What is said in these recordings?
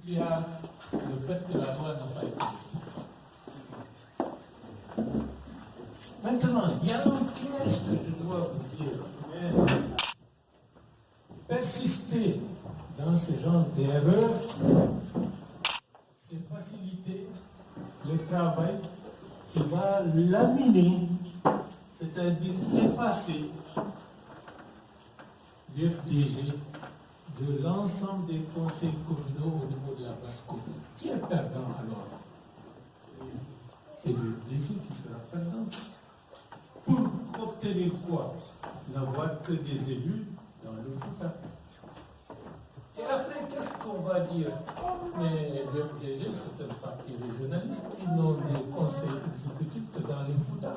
il y a le fait que la loi n'a pas été respectée. Maintenant, il y a un piège que je dois vous dire. Persister dans ce genre d'erreur, c'est faciliter le travail qui va laminer, c'est-à-dire effacer l'FDG de l'ensemble des conseils communaux au niveau de la basse commune. Qui est perdant alors? C'est l'FDG qui sera perdant. Pour obtenir quoi? N'avoir que des élus dans le Fouta. Et après, qu'est-ce qu'on va dire? Mais le FDG, c'est un parti régionaliste. Ils n'ont des conseils exécutifs que dans le Fouta.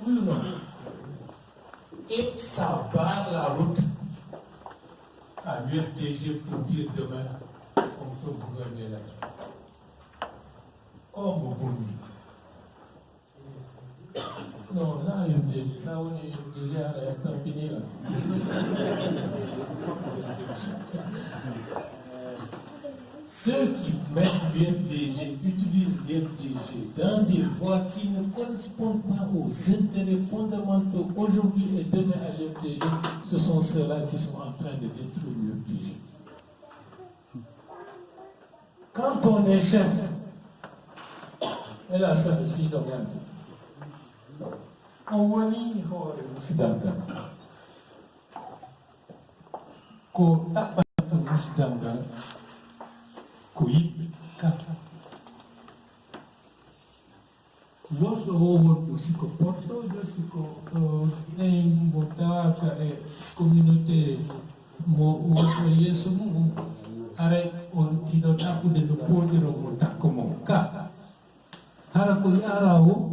Oui ou non? Et ça barre la route à l'UFDG pour dire demain, on peut gouverner la Guinée. Comme au Burundi. Non, là, ça, on est déjà à Tampini, là. Ceux qui mettent l'FDG, utilisent l'FDG dans des voies qui ne correspondent pas aux intérêts fondamentaux aujourd'hui et demain à l'FDG, ce sont ceux-là qui sont en train de détruire l'FDG. Quand on est chef, et là, ça me suit dans la vie. On voit Musidanga. Ko tapatu Musidanga, ko yiɓɓe kata. Wonɗo o wonɗo siko poɗɗojo siko ɗen mo tawaka e communauté mo wonɗo yeeso mum aray on ino ɗaɓɓude no poɗiro mo takko mon ka hara ko yara o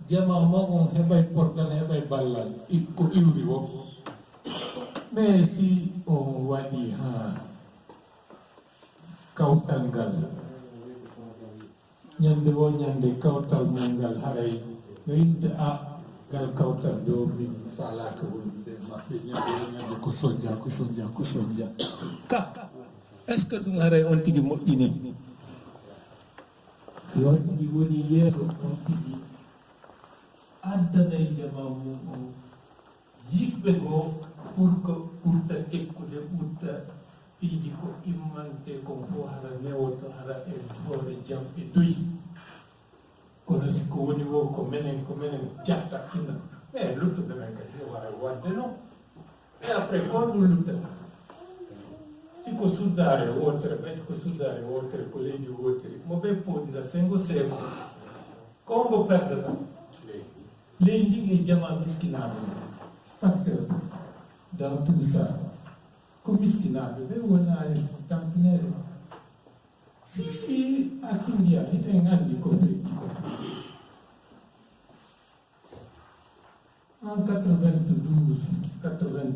jama magon heɓay portal heɓay ballal ko iwri o mais si on waɗi ha kawtal ngal ñande wo ñande kawtal mum ngal haray no yimɓe ngal kawtal ɗo min falaka wonɓe maɓɓe ñande ko soñdia ka est ce que ɗum haray on tigui moƴƴini si on tigui woni yeeso on tigui addanay jama mum o yiɓɓe goo pour que ɓurta tekkude ɓurta piiji ko immante kon fof hara newoto hara e hoore jam e doyi kono siko woni wo ko menen jatta ina e luttuɓe men kadi wawi wadde noon e après ko ɗum luttata siko suddare wotere ɓen ko suddare wotere ko leydi wotiri mo ɓe poɗira sengo seeko ko mbo perdata leydi ndi e jama miskinaɓe parce que dans tout ça ko miskinaɓe ɓe wonani tampinere si akindiya eɗen andi ko feƴƴi ko en 92 93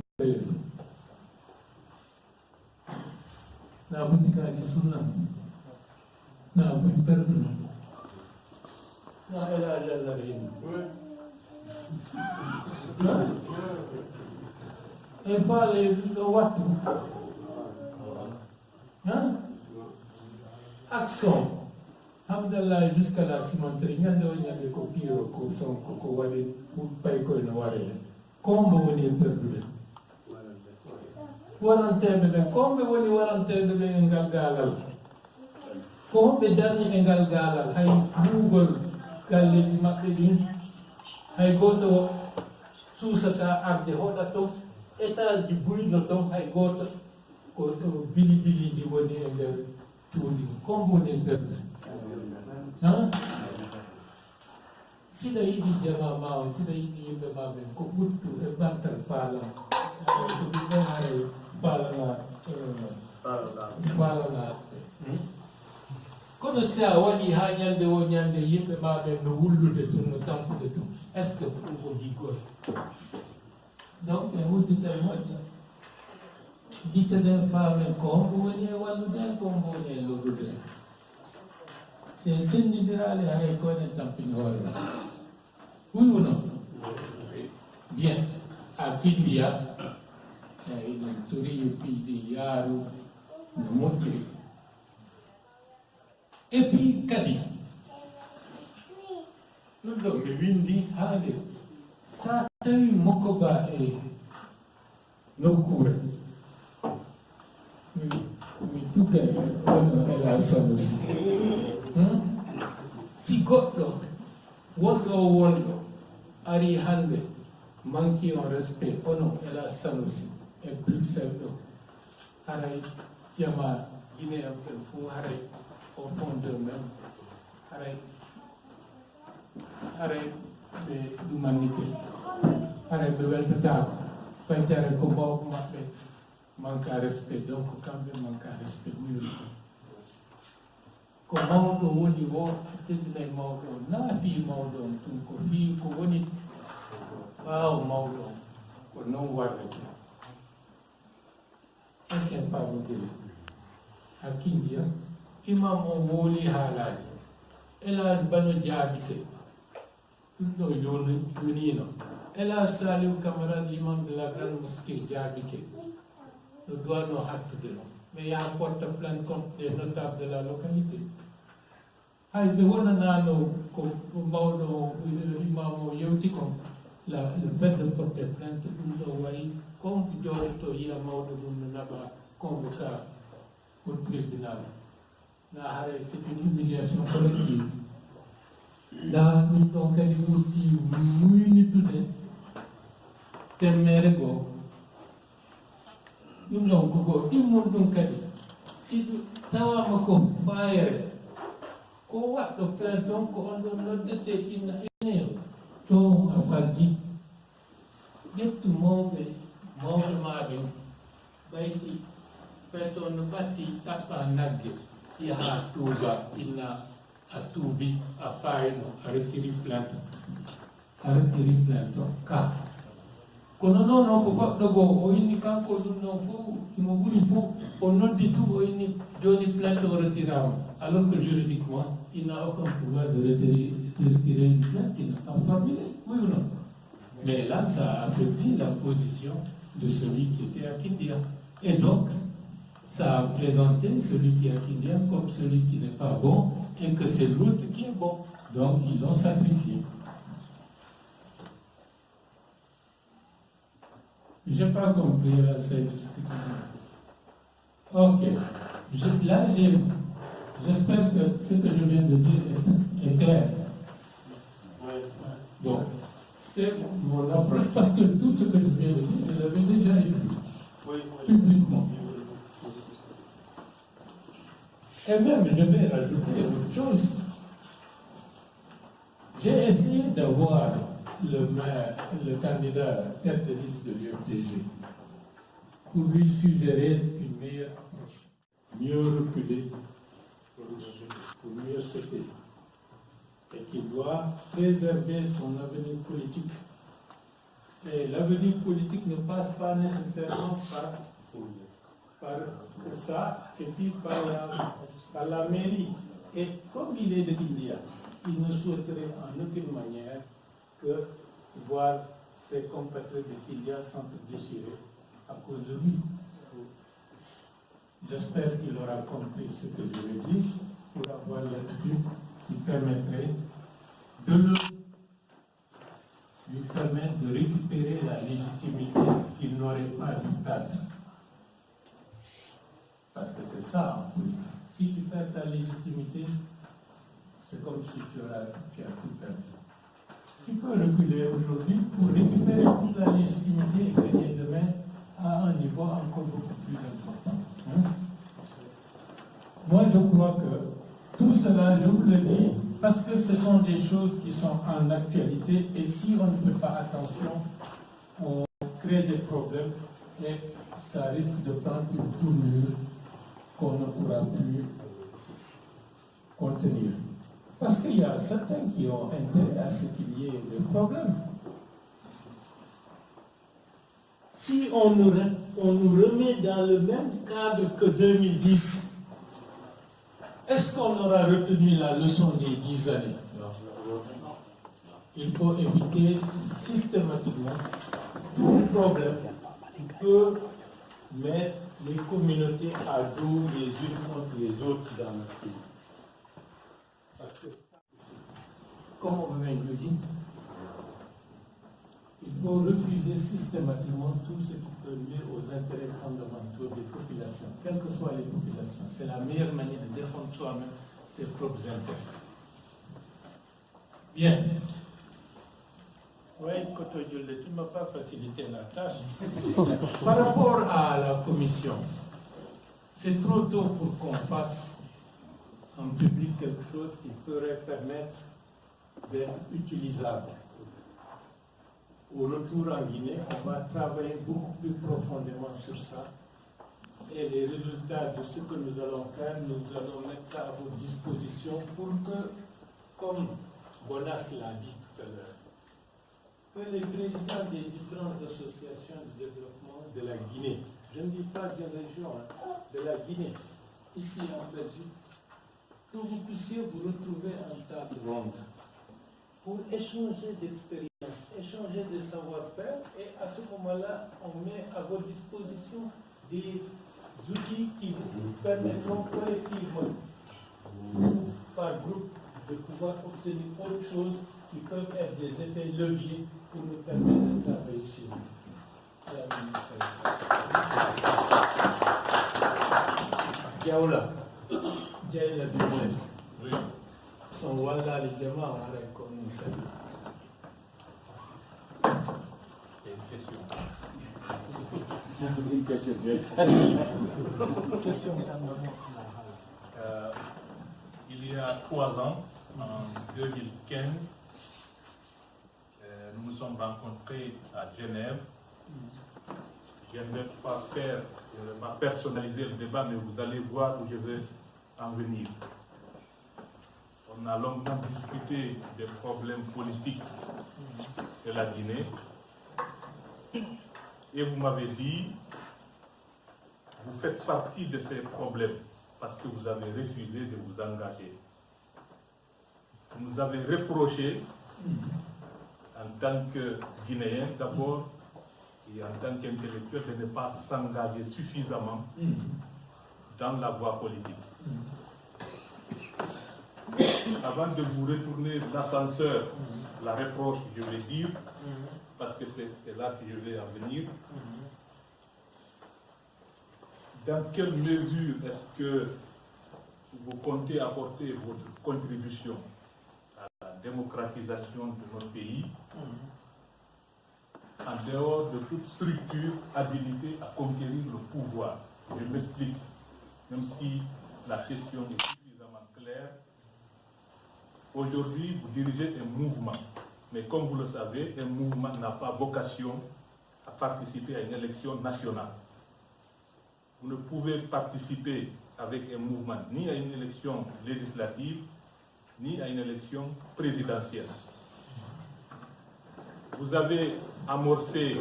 na butikaji sunna na buti perduna na elage allah hen e faale ɗo wattu action hamdallah jusqu'à la cimenterie ñande o ñande ko piro ko sonko ko waɗi pay koye no waɗene kombo woni perdude waranteɓe ɓen komɓe woni waranteɓe ɓen e ngal gaalal ko homɓe darni e ngal gaalal hay ɓuugol galleji maɓɓe ɗin hay goto suusata arde hoɗa toon étage ji buyno toon hay goto ko bili biliji woni e nder tuuɗi kombo woni e nder siɗa yiɗi jama ma o siɗa yiɗi yimɓe ma ɓen ko ɓuttu e bantal faalam ko ɓiɓɓe haray faalana kono si a waɗi ha ñande o ñande yimɓe ma ɓen no wullude tun no tampude tun est ce que ko ɗum ko jiggol donc ɓe uddita e moƴƴa jitta ɗen faamen ko hombo woni e wallude en ko hombo woni e lorrude en sen sendidirali haray ko enen tampini hoore ma oui ou non bien a kindiya eyi ɗum toriyo piiji yaaru no moƴƴiri Et puis, kadi. Nous sommes windi hali. Ça a eu mokoba et nos cours. Mais tout est là, ça aussi. Si goɗɗo wonɗo ari hande manque en respect ono ela sanusi e Bruxelles ɗo haray jama guinéen ɓe fo haray au fond d'eux-mêmes haray ɓe ɗumannike haray ɓe weltatako ɓaytare ko mawɓe maɓɓe manque à respect donc kamɓe manque à respect ɓuyol ko mawɗo woni o teddinay mawɗo o na fii mawɗo on tun ko fii ko woni ɓaawo mawɗo on ko noon warrete est ce que en paamodiri hakkilliya imam o wooli haalaji ela bano jaabite ɗum ɗo yonino ela saliou camarade l'imam de la grande mosquée jaabike no duwano hattude noon mais yaha porte plainte contre les notables de la localité hay ɓe wonanano ko mawɗo imam o yewti kon le fait de porter plainte ɗum ɗo wayi comme jooɗoto yiya mawɗo mum no naɓa convocat pour tribunal na haray c'est une humiliation collective nda ɗum ɗon kadi wutti muynitude temmere goo ɗum ɗon koko ɗimmol ɗum kadi si tawama ko fayere ko waɗɗo plainte on ko on ɗon noddete inna eneo to a faddi ƴettu mawɓe maɓe ɓayti ɓayto no batti ɗaɓɓa nagge yaha tuuba inna a tuubi a fayino a rettiri plainte o ka kono noon o ko goɗɗo goo o inni kanko ɗum noon fof imo ɓuri fof o noddi tout o inni joni plainte o retirama alors que juridiquement il n'a aucun pouvoir de retirer une plainte, il n'a pas formulé, oui ou non? Mais là, ça a affaibli la position de celui qui était à Kindia. Et donc, ça a présenté celui qui est à Kindia comme celui qui n'est pas bon et que c'est l'autre qui est bon. Donc, ils l'ont sacrifié. Je n'ai pas compris ce que tu dis. Ok. Là, j'espère que ce que je viens de dire est clair. Bon, c'est mon approche parce que tout ce que je viens de dire, je l'avais déjà écrit publiquement. Et même, je vais rajouter autre chose. J'ai essayé d'avoir le candidat tête de liste de l'UFDG pour lui suggérer une meilleure approche, mieux reculer, pour mieux sauter, et qui doit préserver son avenir politique. Et l'avenir politique ne passe pas nécessairement par ça, et puis par la mairie. Et comme il est de Kindia, il ne souhaiterait en aucune manière que voir ses compatriotes de Kindia s'entre-déchirer à cause de lui. J'espère qu'il aura compris ce que je vais dire pour avoir l'attitude qui permettrait lui permettre de récupérer la légitimité qu'il n'aurait pas dû perdre. Parce que c'est ça en politique. Si tu perds ta légitimité, c'est comme si tu as tout perdu. Tu peux reculer aujourd'hui pour récupérer toute la légitimité et gagner demain à un niveau encore beaucoup plus important. Moi, je crois que tout cela, je vous le dis, parce que ce sont des choses qui sont en actualité et si on ne fait pas attention, on crée des problèmes et ça risque de prendre une tournure qu'on ne pourra plus contenir. Parce qu'il y a certains qui ont intérêt à ce qu'il y ait des problèmes. Si on nous remet dans le même cadre que 2010, est-ce qu'on aura retenu la leçon des 10 années? Il faut éviter systématiquement tout problème qui peut mettre les communautés à dos les unes contre les autres dans notre pays. il faut refuser systématiquement tout ce qui peut nuire aux intérêts fondamentaux des populations, quelles que soient les populations. C'est la meilleure manière de défendre soi-même ses propres intérêts. Bien. Oui, tu ne m'as pas facilité la tâche. Par rapport à la commission, c'est trop tôt pour qu'on fasse en public quelque chose qui pourrait permettre d'être utilisable. Au retour en Guinée, on va travailler beaucoup plus profondément sur ça. Et les résultats de ce que nous allons faire, nous allons mettre ça à votre disposition pour que, comme Bonas l'a dit tout à l'heure, que les présidents des différentes associations de développement de la Guinée, je ne dis pas d'une région, de la Guinée, ici en Belgique, que vous puissiez vous retrouver en table ronde pour échanger d'expériences, échanger de savoir-faire, et à ce moment-là, on met à votre disposition des outils qui vous permettront collectivement, par groupe, de pouvoir obtenir autre chose qui peuvent être des effets leviers pour nous permettre de travailler chez nous. Diaoula, Diaoula du moins. Oui. Son Walla les Djama, on a reconnu ça. Une question. Il y a 3 ans, en 2015, nous nous sommes rencontrés à Genève. Je ne vais pas personnaliser le débat, mais vous allez voir où je vais en venir. On a longuement discuté des problèmes politiques de la Guinée. Et vous m'avez dit, vous faites partie de ces problèmes parce que vous avez refusé de vous engager. Vous nous avez reproché, en tant que Guinéen d'abord, et en tant qu'intellectuel, de ne pas s'engager suffisamment dans la voie politique. Avant de vous retourner l'ascenseur, la reproche, je vais dire, parce que c'est là que je vais en venir. Dans quelle mesure est-ce que vous comptez apporter votre contribution à la démocratisation de notre pays, en dehors de toute structure habilitée à conquérir le pouvoir? Je m'explique, même si la question est suffisamment claire. Aujourd'hui, vous dirigez un mouvement, mais comme vous le savez, un mouvement n'a pas vocation à participer à une élection nationale. Vous ne pouvez participer avec un mouvement ni à une élection législative, ni à une élection présidentielle. Vous avez amorcé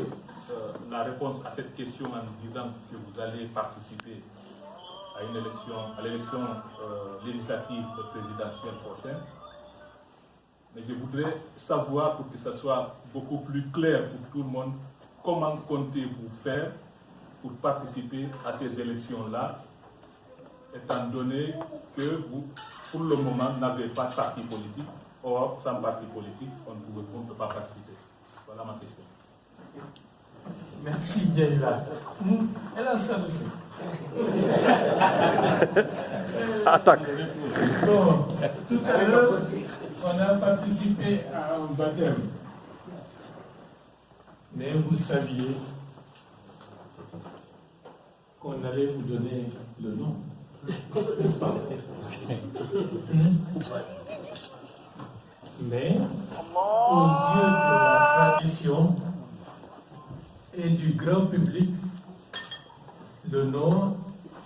la réponse à cette question en disant que vous allez participer à une élection, à l'élection législative et présidentielle prochaine. Mais je voudrais savoir, pour que ce soit beaucoup plus clair pour tout le monde, comment comptez-vous faire pour participer à ces élections-là, étant donné que vous, pour le moment, n'avez pas de parti politique. Or, sans parti politique, on ne peut pas participer. Voilà ma question. Merci, Diaïla. Elle a ça aussi. Attaque. Bon, tout à l'heure, on a participé à un baptême. Mais vous saviez qu'on allait vous donner le nom, n'est-ce pas? Mais, aux yeux de la tradition et du grand public, le nom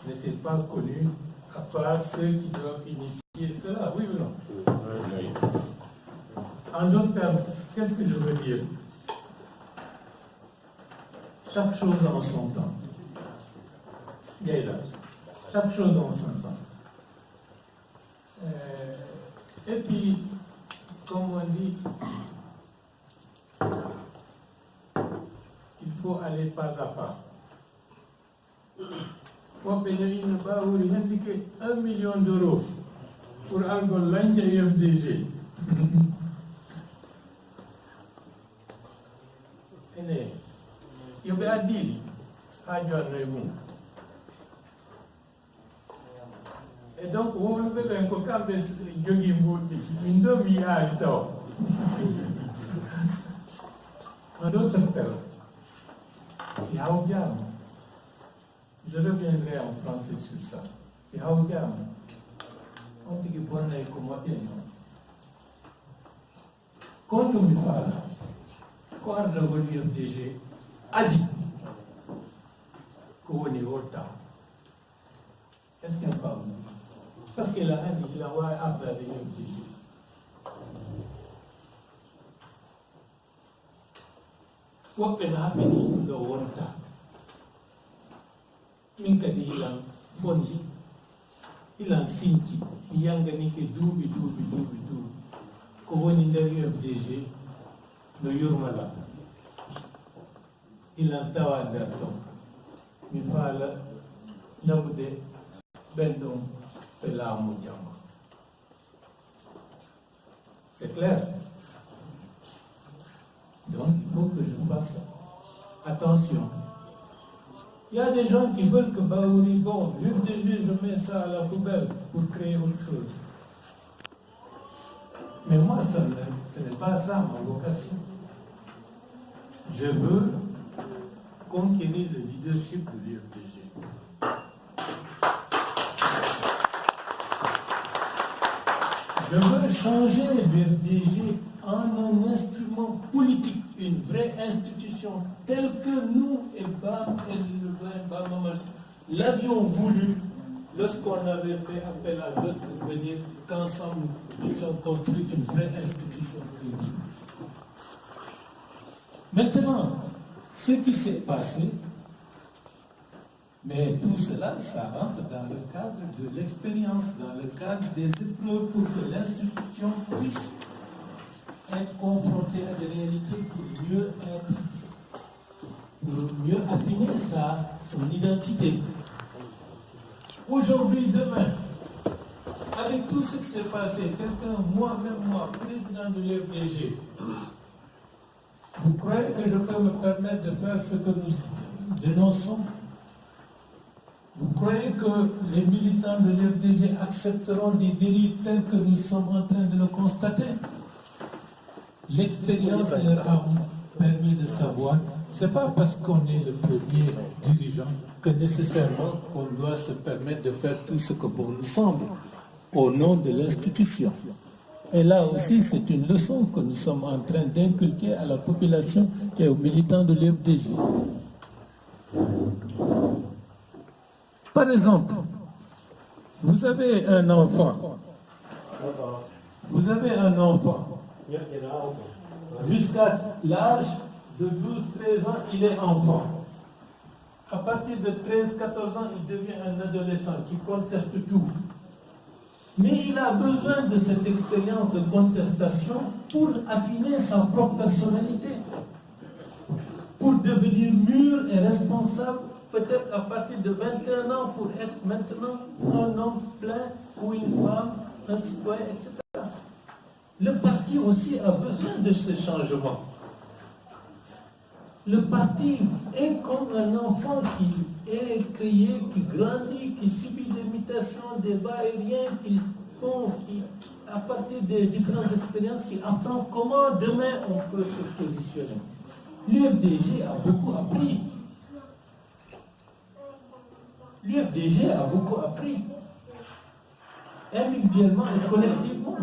n'était pas connu, à part ceux qui doivent initier cela, oui ou non? En d'autres termes, qu'est-ce que je veux dire? Chaque chose en son temps. Bien là. Chaque chose en son temps. Et puis, comme on dit, il faut aller pas à pas. Il ne va vous indiquer 1 million d'euros pour algo l'ange MDG. yoɓe addini ha joni mum. Et donc wowluɓe ɓen ko kamɓe jogii mbuɗɗi min ɗo mi yaari taw. En d'autres termes, si Haoudiam, je reviendrai en français sur ça, si Haoudiam, on dit que bon est commodé, non? Quand on me parle, quand on revenue au DG, a dit qu'on est au temps. Est-ce qu'il y a pas parce qu'il a dit qu'il a appelé au DG. Woɓɓe naɓeni ɗo wonta min kadi hilan fondi hilan sinki mi yanganike duuɓi ko woni nder UFDG no yurmala hilan tawa nder ton mi faala naɓude ɓen ɗon ɓe laamu jamma. C'est clair. Donc, il faut que je fasse attention. Il y a des gens qui veulent que Baouri, bon, l'UFDG, je mets ça à la poubelle pour créer autre chose. Mais moi, ce n'est pas ça ma vocation. Je veux conquérir le leadership de l'UFDG. Je veux changer l'UFDG en un instrument politique, une vraie institution, telle que nous et Bam l'avions voulu lorsqu'on avait fait appel à d'autres pour venir, qu'ensemble nous puissions construire une vraie institution crédible. Maintenant, ce qui s'est passé, mais tout cela, ça rentre dans le cadre de l'expérience, dans le cadre des épreuves pour que l'institution puisse être confrontée à des réalités pour mieux affiner son identité. Aujourd'hui, demain, avec tout ce qui s'est passé, moi, président de l'UFDG, vous croyez que je peux me permettre de faire ce que nous dénonçons? Vous croyez que les militants de l'UFDG accepteront des dérives telles que nous sommes en train de le constater? L'expérience leur a permis de savoir, ce n'est pas parce qu'on est le premier dirigeant que nécessairement qu'on doit se permettre de faire tout ce que bon nous semble au nom de l'institution. Et là aussi, c'est une leçon que nous sommes en train d'inculquer à la population et aux militants de l'UFDG. Par exemple, vous avez un enfant. Jusqu'à l'âge de 12-13 ans, il est enfant. À partir de 13-14 ans, il devient un adolescent qui conteste tout. Mais il a besoin de cette expérience de contestation pour affiner sa propre personnalité, pour devenir mûr et responsable, peut-être à partir de 21 ans, pour être maintenant un homme plein ou une femme, un citoyen, etc. Le parti aussi a besoin de ce changement. Le parti est comme un enfant qui est créé, qui grandit, qui subit des mutations, des va-et-vient, qui, à partir des différentes expériences, qui apprend comment demain on peut se positionner. L'UFDG a beaucoup appris. L'UFDG a beaucoup appris, individuellement et collectivement.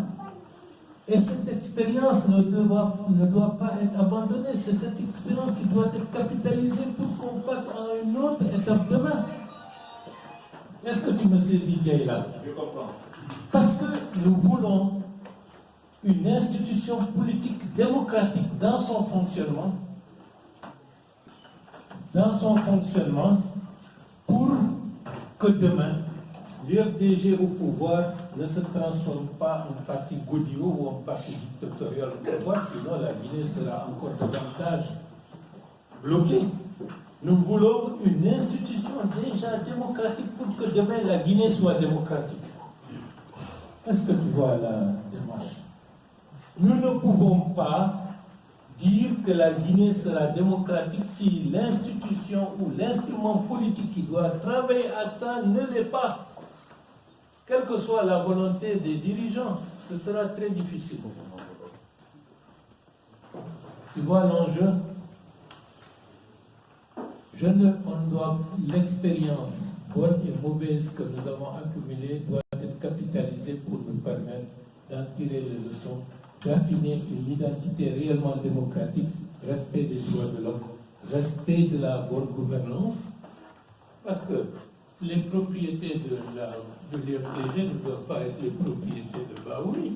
Et cette expérience ne doit pas être abandonnée. C'est cette expérience qui doit être capitalisée pour qu'on passe à une autre étape demain. Est-ce que tu me saisis, Gaïla? Je comprends. Parce que nous voulons une institution politique démocratique dans son fonctionnement, pour que demain, l'UFDG au pouvoir ne se transforme pas en parti Godiot ou en parti dictatorial au pouvoir, sinon la Guinée sera encore davantage bloquée. Nous voulons une institution déjà démocratique pour que demain la Guinée soit démocratique. Est-ce que tu vois la démarche? Nous ne pouvons pas dire que la Guinée sera démocratique si l'institution ou l'instrument politique qui doit travailler à ça ne l'est pas. Quelle que soit la volonté des dirigeants, ce sera très difficile. Tu vois l'enjeu? L'expérience bonne et mauvaise que nous avons accumulée doit être capitalisée pour nous permettre d'en tirer les leçons, d'affiner une identité réellement démocratique, respect des droits de l'homme, respect de la bonne gouvernance, parce que les propriétés de l'UFDG ne doivent pas être les propriétés de Baouri.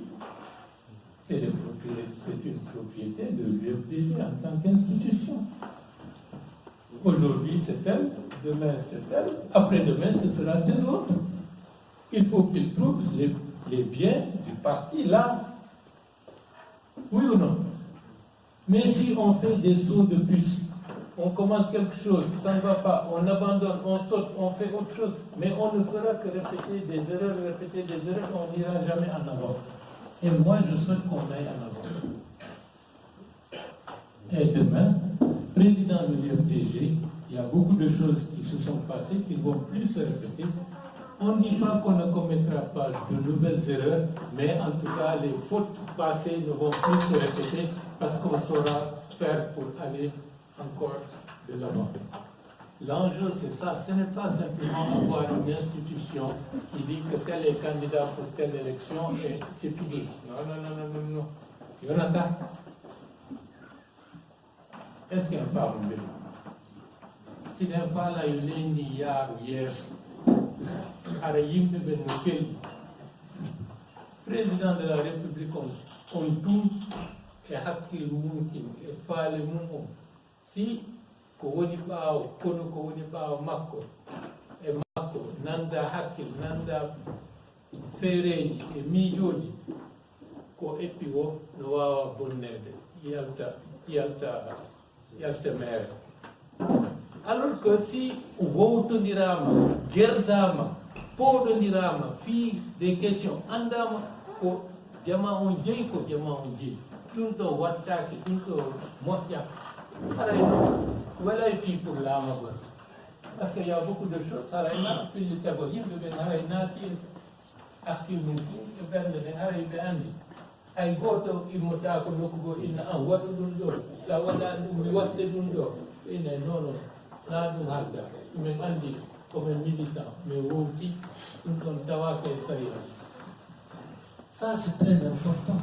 C'est une propriété de l'UFDG en tant qu'institution. Aujourd'hui, c'est elle, demain, c'est elle, après-demain, ce sera de l'autre. Il faut qu'ils trouvent les biens du parti là. Oui ou non? Mais si on fait des sauts de puce, on commence quelque chose, ça ne va pas, on abandonne, on saute, on fait autre chose, mais on ne fera que répéter des erreurs, on n'ira jamais en avant. Et moi, je souhaite qu'on aille en avant. Et demain, président de l'UFDG, il y a beaucoup de choses qui se sont passées qui ne vont plus se répéter. On ne dit pas qu'on ne commettra pas de nouvelles erreurs, mais en tout cas, les fautes passées ne vont plus se répéter parce qu'on saura faire pour aller encore de l'avant. L'enjeu, c'est ça. Ce n'est pas simplement avoir une institution qui dit que tel est candidat pour telle élection et c'est fini. Non. Jonathan, est-ce qu'il y a un femme? Si un femme a eu lundi, hier, président de la République, on tout et hakil mumkin et faale mum si ko woni ɓaawo kono ko woni ɓaawo makko e makko nanda hakkil nanda feereji e miijoji ko eppi o no wawa bonnede yalta mere. Alors que si wowtodirama gerdama pooɗodirama fii des questions andama ko jama on jeeyi ko jama on jeeyi ɗum ɗo wattaki ɗum ɗo moƴƴa haray walay fii pour laamagol par ce que y a beaucoup de choses haray na pilli tago yimɓe ɓen haray naati hakkil mum e ɓernde nde haray ɓe anndi hay gooto immotako nokku goo inna an waɗu ɗum ɗo sa waɗani ɗum mi watte ɗum ɗo ine non na ɗum halda min anndi komin militant mais wowti ɗum ɗon tawaka e saria. Ça c'est très important.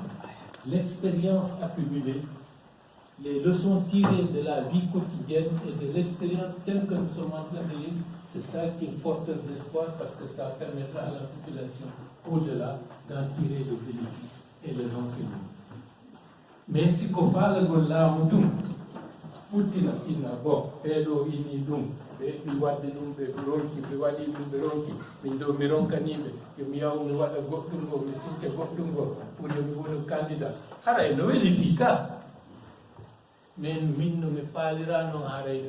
L'expérience accumulée, les leçons tirées de la vie quotidienne et de l'expérience telle que nous sommes en train de vivre, c'est ça qui est porteur d'espoir parce que ça permettra à la population au-delà d'en tirer les bénéfices et les enseignements. Mais si ko faalagol laamu ɗum ɓurtina inna bon ɓeeɗo inni ɗum ɓe wadde ɗum ɓe ronki ɓe waɗi ɗum ɓe ronki min ɗo mi ronkaniɓe yomi yaw mi waɗa goɗɗum ngo mi sikke goɗɗum ngo ɓurde mi woni candidat haray no weli fi ka mais min no mi faalirano haray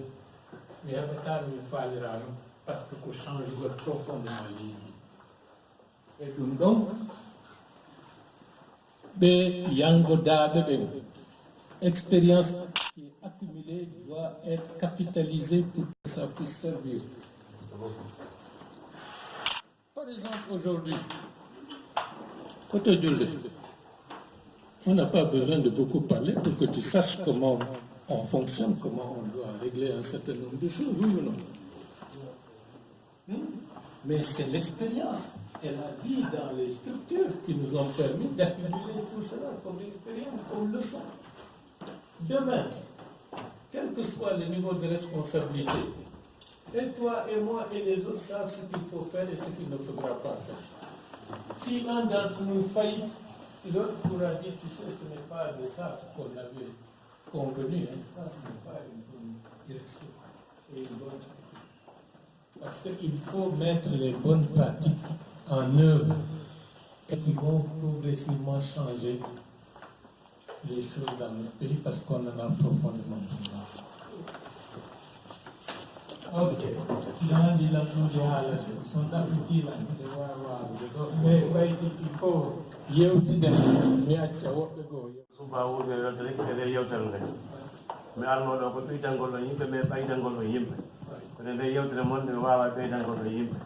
mi heɓatano mi faalirano par ce que ko change gol profondément leydi e ɗum ɗon ɓe yangodaɓe ɓen expérience qui est accumulée doit être capitalisée pour que ça puisse servir. Par exemple, aujourd'hui, on n'a pas besoin de beaucoup parler pour que tu saches comment on fonctionne, comment on doit régler un certain nombre de choses, oui ou non? Mais c'est l'expérience et la vie dans les structures qui nous ont permis d'accumuler tout cela comme expérience, comme leçon. Demain, quel que soit le niveau de responsabilité, et toi et moi et les autres savent ce qu'il faut faire et ce qu'il ne faudra pas faire. Si un d'entre nous faillit, l'autre pourra dire, tu sais, ce n'est pas de ça qu'on avait convenu, hein. Ça ce n'est pas une bonne direction et une bonne pratique. Parce qu'il faut mettre les bonnes pratiques en œuvre et qui vont progressivement changer les choses dans notre pays parce qu'on en a profondément besoin. Ok. Dans les langues de Halas, sont appréciés là, c'est mais il faut yewti dem mi acca woɓɓe goo suba wuude yolde rek ede yewtere nde mi arnoɗo ko ɓeydangol ɗo yimɓe mais ɓeydangol ɗo yimɓe kono nde yewtere moon nde wawa ɓeydangol ɗo yimɓe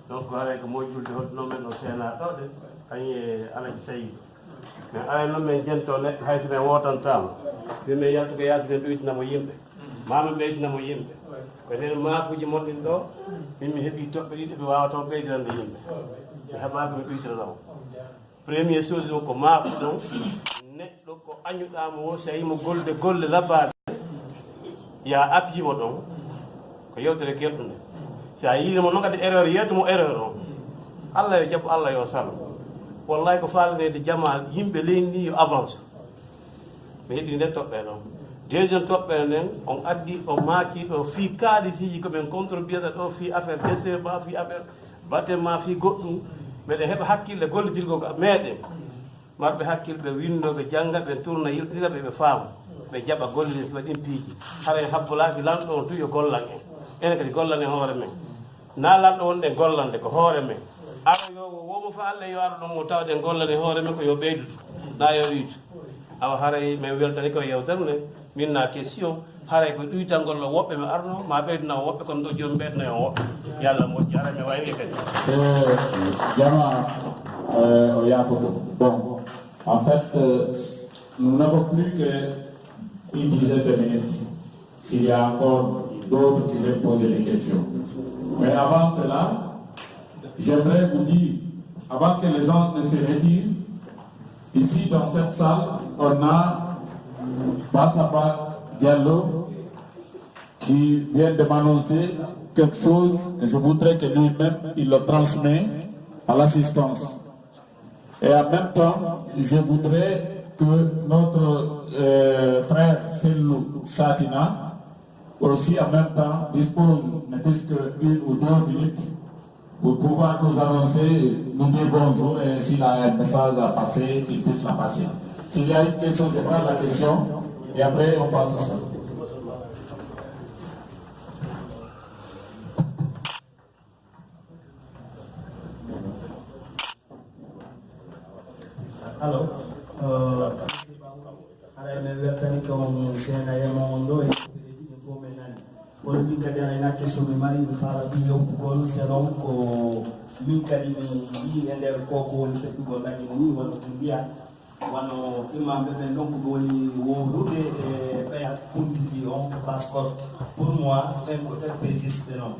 donc haray ko moƴƴulde hoddunoon men ɗo seena ɗo de kañum e alaji sayyido mais aray noon min jento neɗɗo hayso min wotantama min yaltuko yaasi min ɗoytinamo yimɓe mami ɓeydinamo yimɓe ko nden maakuji monɗin ɗo min mi heeɓi toɓɓe ɗiɗi mi wawa toon ɓeydirande yimɓe mi heɓaki mi ɗoytinanamo premier chose o ko maako ɗon neɗɗo ko añuɗamo o so yimo golle labbaɗe ya appuyimo ɗon ko yewtere kelɗude sa yiinimo noon kadi erreur yeytumo erreur o allah yo jabbo allah yo salo wallahi ko falanede jama yimɓe leydi ndi yo avance mi heeɗi nden toɓɓe ɗon deuxiéme toɓɓere nden on addi o maaki ɗo fi kalisiji koɓen contribueɗa ɗo fi affaire décement fi affaire bâtiment fi goɗɗum mbeɗa heɓa hakkille gollitirgo ko meeɗen marɓe hakkille ɓe windoɓe jangga ɓe tourna yiltira ɓe faama ɓe jaɓa gollide so waɗin piiji haray habbolaki lanɗo on tu yo gollan en enen kadi gollan e hoore men na lanɗo wonɗe gollande ko hoore men ara yo womo fa allah yo ara ɗon mo tawɗen gollane hoore men ko yo ɓeydutu na yo ɗuytu awa haray min weltani ko yewtere nde min na question haray ko ɗuytangol no woɓɓe mi arno ma ɓeyduna woɓɓe kono ɗo joni ɓeydunayo woɓɓe yallah moƴƴi ara mi wayni kadi Jama Oyafoto. Bon, en fait, nous n'avons plus qu'une dizaine de minutes. S'il y a encore d'autres qui veulent poser des questions. Mais avant cela, j'aimerais vous dire, avant que les gens ne se retirent, ici dans cette salle, on a Bassaba Diallo qui vient de m'annoncer quelque chose que je voudrais que lui-même il le transmet à l'assistance. Et en même temps, je voudrais que notre frère Selou Satina aussi en même temps dispose ne fût-ce qu'une ou deux minutes pour pouvoir nous annoncer, nous dire bonjour et s'il a un message à passer, qu'il puisse la passer. S'il y a une question, je prends la question et après on passe à ça. Alors, aray me weltani ko sena yema on ɗo e ɗiɗi fof men nani kono min kadi ana ena question mi mari mi faala ɗum yewtugol selon ko min kadi mi yii e nder koko woni feƴƴugol lagge ni wano ko mbiya wano imamɓe ɓen ɗon koɓe woni wowrude e ɓeya kuntigi on ko passeport pour moi ɓen ko rpg ɓe noon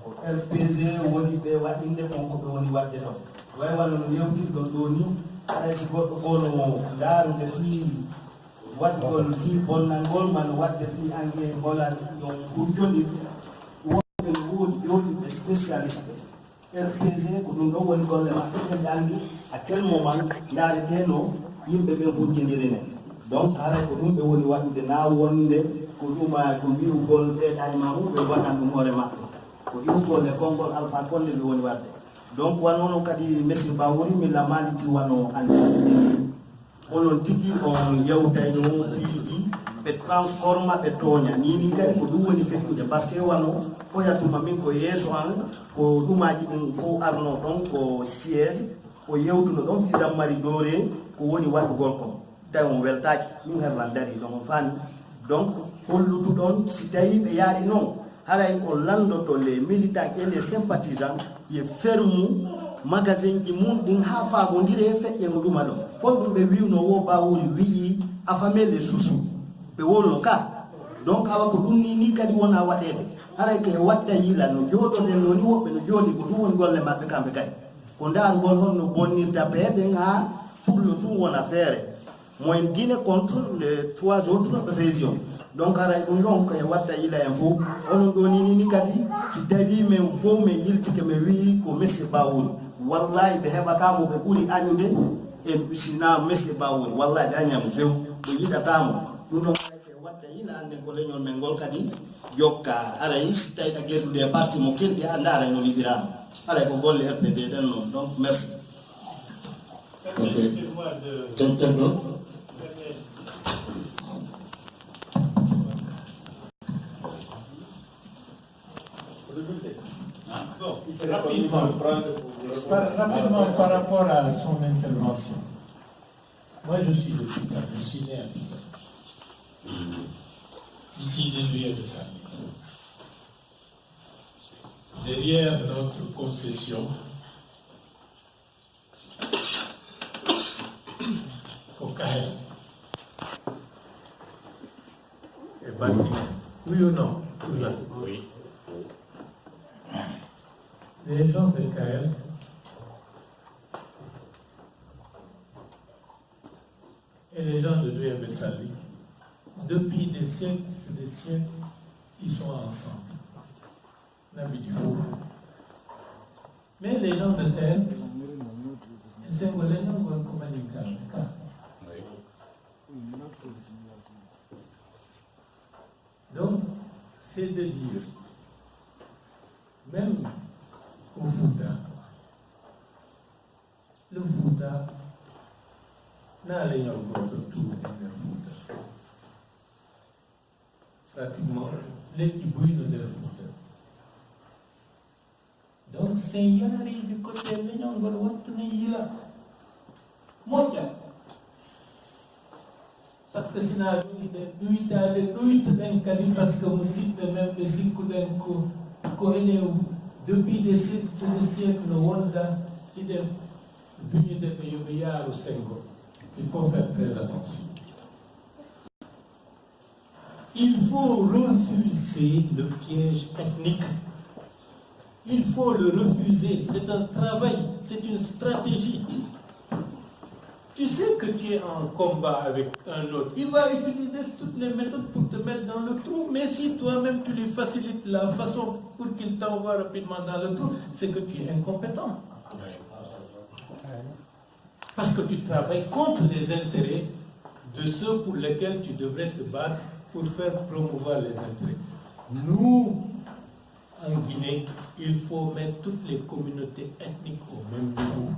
ko rpg woni ɓe waɗinde konko ɓe woni wadde ɗon way wano no yewtirɗon ɗo ni aɗa si goɗɗo gono daarude fii waɗgol fii bonnalngol man wadde fii angue bolal ɗon hujjodir woɓɓe no woodi ƴooɗiɓe spécialiste rpg ko ɗum ɗon woni golle maɓɓe ɓe andi à quel moment ndaareteno yimɓe ɓen hujjodiri nen donc haray ko ɗum ɓe woni waɗude na wonde ko ɗuma ko wi'ugol ɓeeɗani ma mum ɓe waɗan ɗum hoore maɓɓe ko iwugol e konngol alpha konde ɓe woni wadde donc wannono kadi monsieur Ba woni mi lamaliti wano andade desi onon tigi on yewtayno piiji ɓe transforma ɓe tooña ni kadi ko ɗum woni feƴƴude par ce que wano ɓoyatuma min ko yeeso an ko ɗumaji ɗin fof arno ɗon ko siége o yewtuno ɗon fidan mari doore ko woni waɗugol kon tawi on weltaki min herlan dari ɗon on faami donc hollutuɗon si tawi ɓe yaari noon haray on landoto les militants et les sympathisants ye fermu magasin ji mum ɗin ha famodiri e feƴƴe mo ɗuma ɗon honɗum ɓe wiwno wo bawoli wiyi afamele susu ɓe wolno ka donc awa ko ɗum ni kadi wona waɗede haray ke wadda yila no jooɗoɗen ɗo ni woɓɓe no jooɗi ko ɗum woni golle maɓɓe kamɓe kadi ko ndargol honno bonnirta ɓeeɗen ha pour le tout wona feere moyen dine contre les 3 autres régions donc haray ɗum ɗon koye wadda yila en fof onon ɗo ni kadi si tawi min fof min yiltike mi wi ko monsieur Ba woni wallahi ɓe heɓatamo ɓe ɓuuri añude e sina monsieur Ba woni wallahi ɓe añamo few ɓe yiɗatamo ɗum ɗon haray koye wadda yila anden ko leñol men ngol kadi jokka aray si tawi ɗa gertude e parti mo kelɗi a ndaara no liɓirama aray ko golle rpd ɗen noon donc merci. Ok. Quelqu'un d'autre? rapidement par rapport à son intervention. Moi, je suis de Pita, je suis né à Pita. Ici, derrière de ça. Derrière notre concession, au Caire. Et Bantine. Oui ou non? Oui. Les gens de Caire et les gens de Doué-Bessali, depuis des siècles, ils sont ensemble. L'habit du fou. Mais les gens de terre, ils sont donc, c'est de dire, même au Fouta, le Fouta, n'a rien encore tout le Fouta. Pratiquement, l'équipe de Fouta. Donc, c'est Yari du côté de l'Union Européenne. Mondial. Parce que sinon, il y a des parce que vous citez même les Sikoudenko, depuis des siècles, il faut faire très attention. Il faut refuser le piège ethnique. Il faut le refuser. C'est un travail, c'est une stratégie. Tu sais que tu es en combat avec un autre. Il va utiliser toutes les méthodes pour te mettre dans le trou. Mais si toi-même tu lui facilites la façon pour qu'il t'envoie rapidement dans le trou, c'est que tu es incompétent. Parce que tu travailles contre les intérêts de ceux pour lesquels tu devrais te battre pour faire promouvoir les intérêts. Nous, en Guinée, il faut mettre toutes les communautés ethniques au même niveau.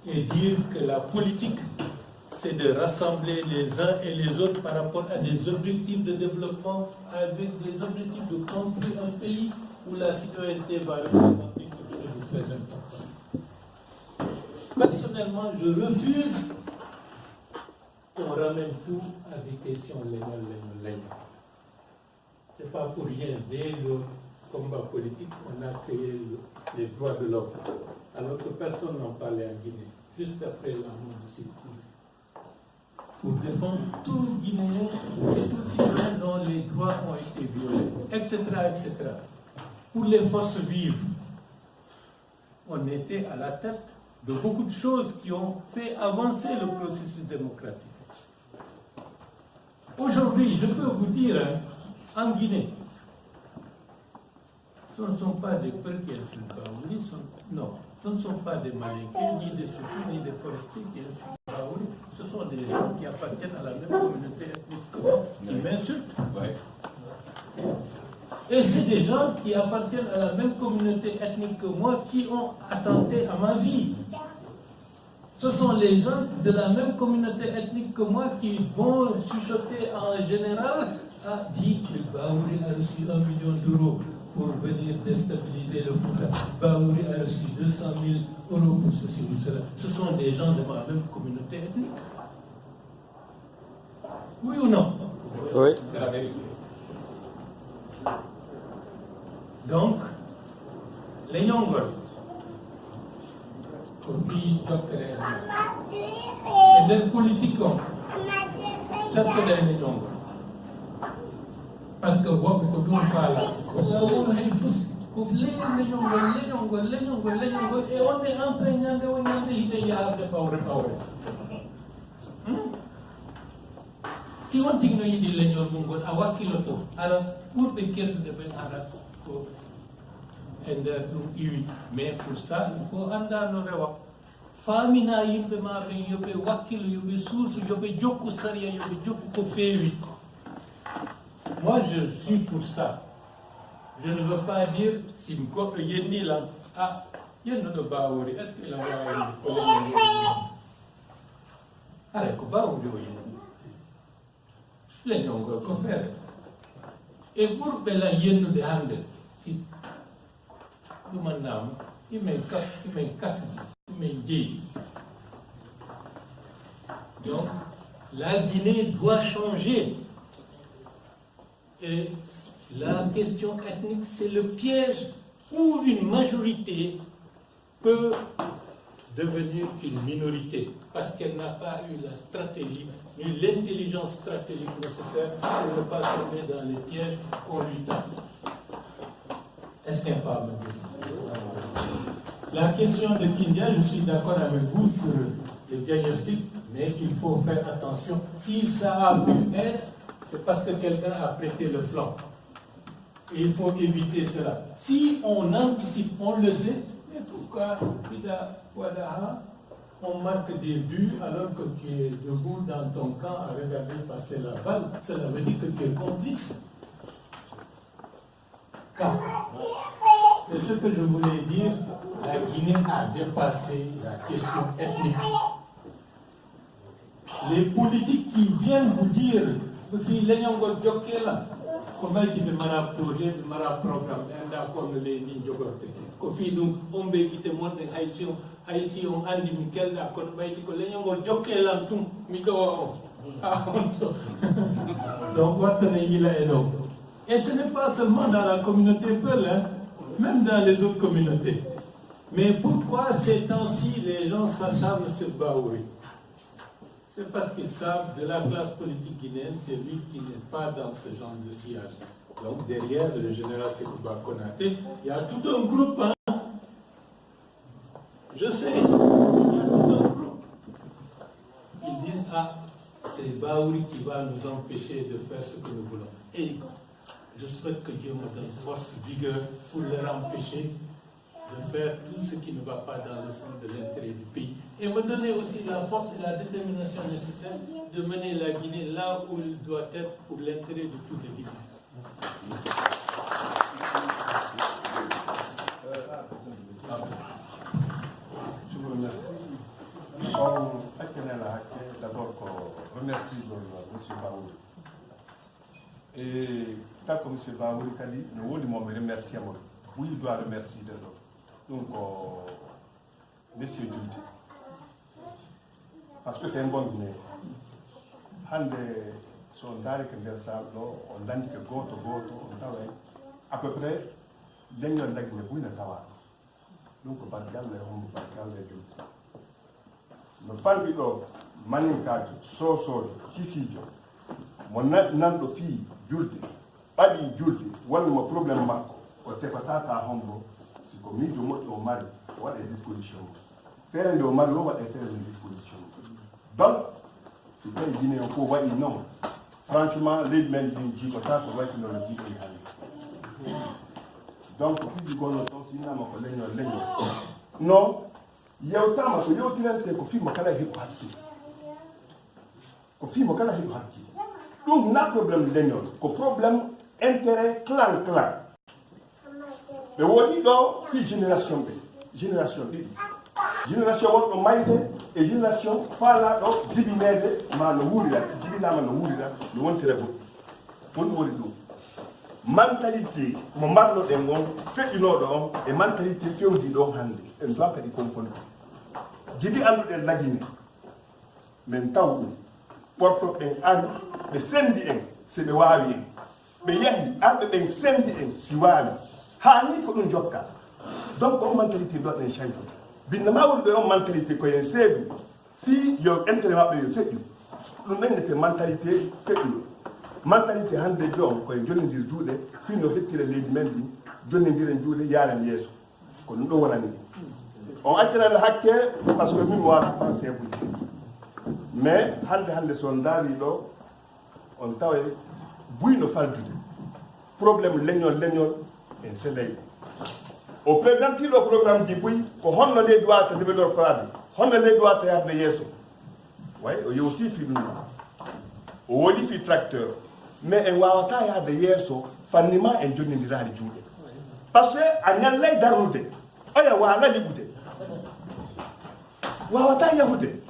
Et dire que la politique, c'est de rassembler les uns et les autres par rapport à des objectifs de développement, avec des objectifs de construire un pays où la citoyenneté va représenter quelque chose de très important. Personnellement, je refuse qu'on ramène tout à des questions légales. Ce n'est pas pour rien. Dès le combat politique, on a créé les droits de l'homme. Alors que personne n'en parlait en Guinée, juste après la mort de Sékou. Pour défendre tout Guinéen et tout citoyen dont les droits ont été violés, etc., etc. Pour les forces vives, on était à la tête de beaucoup de choses qui ont fait avancer le processus démocratique. Aujourd'hui, je peux vous dire, en Guinée, ce ne sont pas des peuples qui insultent Baouri, non, ce ne sont pas des Malinqués, ni des Soufis, ni des forestiers qui insultent Baouri, ce sont des gens qui appartiennent à la même communauté ethnique que moi, qui m'insultent. Et c'est des gens qui appartiennent à la même communauté ethnique que moi, qui ont attenté à ma vie. Ce sont les gens de la même communauté ethnique que moi qui vont chuchoter en général à dire que Baouri a reçu 1 million d'euros pour venir déstabiliser le Fouta. Baouri a reçu 200 000 euros pour ceci ou cela. Ce sont des gens de ma même communauté ethnique. Oui ou non? Oui. C'est la vérité. Donc, les Yongol, puis docteur et les politiques, docteur les Yongol. Parce que vous ne pouvez pas là. Et on est en train de si on dit que nous avons dit à Wakiloto, alors pour que quelqu'un devienne arabe, mais pour ça, il faut andar no rewa. Famina yimbe ma be yobe wakil yobe susu yobe jokku saria yobe jokku ko fewi. Moi je suis pour ça. Je ne veux pas dire si m'ko yenni là ah yenno do Baouri est-ce qu'il a envoyé une colère. Allez ko Baouri o yenno. Les nyongo ko faire. Et pour bela yenno de hande si il met 4, il met 10. Donc, la Guinée doit changer. Et la question ethnique, c'est le piège où une majorité peut devenir une minorité parce qu'elle n'a pas eu la stratégie, ni l'intelligence stratégique nécessaire pour ne pas tomber dans les pièges qu'on lui tend. Est-ce qu'elle parle de la question de Kindia, je suis d'accord avec vous sur le diagnostic, mais il faut faire attention. Si ça a pu être, c'est parce que quelqu'un a prêté le flanc. Et il faut éviter cela. Si on anticipe, on le sait, mais pourquoi on marque des buts alors que tu es debout dans ton camp à regarder passer la balle? Cela veut dire que tu es complice. Car, c'est ce que je voulais dire, la Guinée a dépassé la question ethnique. Les politiques qui viennent vous dire que si l'Enyongo Djokela, comment tu veux mara projet, mara programme, d'accord, les lignes de côté. Kofi nous, on veut quitter mon haïtien, on a dit Michael, d'accord, mais que l'Enyongo Djokela, tout, Miko. Donc, what est-ce et ce n'est pas seulement dans la communauté Peul, hein, même dans les autres communautés. Mais pourquoi ces temps-ci les gens s'acharnent sur Baouri? C'est parce qu'ils savent de la classe politique guinéenne, c'est lui qui n'est pas dans ce genre de sillage. Donc derrière le général Sekouba Konaté, il y a tout un groupe. Hein. Je sais, il y a tout un groupe. Ils disent, ah, c'est Baouri qui va nous empêcher de faire ce que nous voulons. Et je souhaite que Dieu me donne force, vigueur pour leur empêcher de faire tout ce qui ne va pas dans le sens de l'intérêt du pays. Et me donner aussi la force et la détermination nécessaire de mener la Guinée là où il doit être pour l'intérêt de tous les Guinéens. Je vous remercie. D'abord, je remercie M. Baouri. Et tant que M. Baouri a dit, nous voulons remercier. Oui, il doit remercier de l'autre. Donc, M. Djouti. Parce que c'est un bon Guinéen. Hande son dari que versal on dandi que goto on taway à peu près l'union de Guinée bouina tawa. Donc, bargal le hom bargal le Djouti. No falbi do manin kaji so kisijo mo nando fi julde badi julde wala mo problème makko o tefata hombo siko mijo moƴƴo o mari waɗa disposition feere nde o mari o waɗa feere disposition donc si tawi Guinée o fof waɗi noon franchement leydi men ɗin jiipata ko wayti no jiiɗi hannde donc piiji gonno toon so yinama ko leñol non yewtama ko yewtirante ko fimo kala heɓo hakkille ko fimo kala heɓo hakkille ɗum na probléme leñol ko probléme intérêt clan ɓe woɗi ɗo fi génération ɗiɗi génération wonɗo mayde e génération faalaɗo jibinede ma no wuurira so jibinama no wuurira no wontire boɗɗi woni woni ɗum mentalité mo mbarnoɗen on feƴƴinoɗo on e mentalité fewdiɗo on hannde en doit kadi comprendre jiɗi annduɗen lagine min taw ɗum ɓortoɓen ari ɓe sendi en si ɓe waawi en ɓe yahi arɓe ɓen sendi en si waawi hani ko ɗum jokka donc on mentalité doɗen change binna ma woni ɓe on mentalité koyen seedu si yo intérêt maɓɓe yo feƴƴu ɗum ɗennete mentalité feƴƴuɗo mentalité hande jon koye jonnodir juuɗe fino hettira leydi men ɗi jonnodiren juuɗe yaren yeeso ko ɗum ɗo wonani on accanade hakkere par ce que min mi wata français buji mais hande son daari ɗo on tawa buyno faldude probléme leñol en seley o présentiɗo programme ji buy ko honno leydi wawata développade honno leydi wawata yarde yeeso way o yewti fi ɗum o woɗi fi tracteur mais en wawata yarde yeeso fannima en jonnodirade juuɗe par ce que a ñallay darnude oya wala liɓude wawata yahude